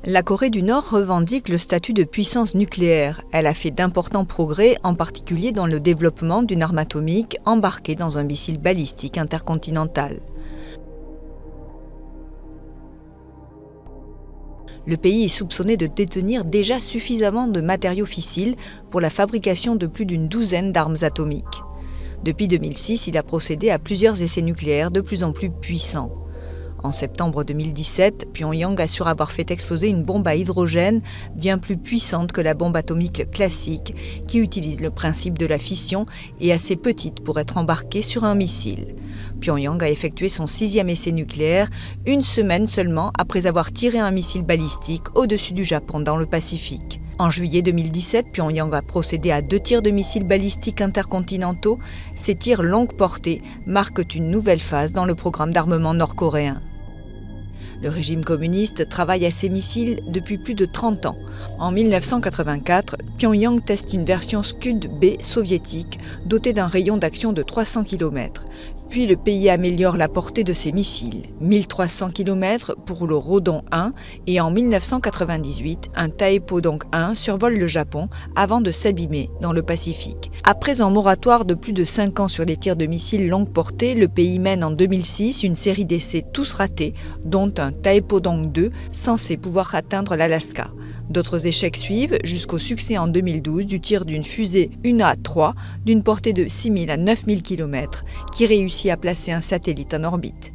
La Corée du Nord revendique le statut de puissance nucléaire. Elle a fait d'importants progrès, en particulier dans le développement d'une arme atomique embarquée dans un missile balistique intercontinental. Le pays est soupçonné de détenir déjà suffisamment de matériaux fissiles pour la fabrication de plus d'une douzaine d'armes atomiques. Depuis 2006, il a procédé à plusieurs essais nucléaires de plus en plus puissants. En septembre 2017, Pyongyang assure avoir fait exploser une bombe à hydrogène bien plus puissante que la bombe atomique classique, qui utilise le principe de la fission et assez petite pour être embarquée sur un missile. Pyongyang a effectué son 6e essai nucléaire une semaine seulement après avoir tiré un missile balistique au-dessus du Japon dans le Pacifique. En juillet 2017, Pyongyang a procédé à 2 tirs de missiles balistiques intercontinentaux. Ces tirs longue portée marquent une nouvelle phase dans le programme d'armement nord-coréen. Le régime communiste travaille à ces missiles depuis plus de 30 ans. En 1984, Pyongyang teste une version Scud-B soviétique dotée d'un rayon d'action de 300 km. Puis le pays améliore la portée de ses missiles, 1300 km pour le Rodong 1, et en 1998, un Taepodong 1 survole le Japon avant de s'abîmer dans le Pacifique. Après un moratoire de plus de 5 ans sur les tirs de missiles longue portée, le pays mène en 2006 une série d'essais tous ratés, dont un Taepodong 2 censé pouvoir atteindre l'Alaska. D'autres échecs suivent jusqu'au succès en 2012 du tir d'une fusée UNA-3 d'une portée de 6000 à 9000 km qui réussit à placer un satellite en orbite.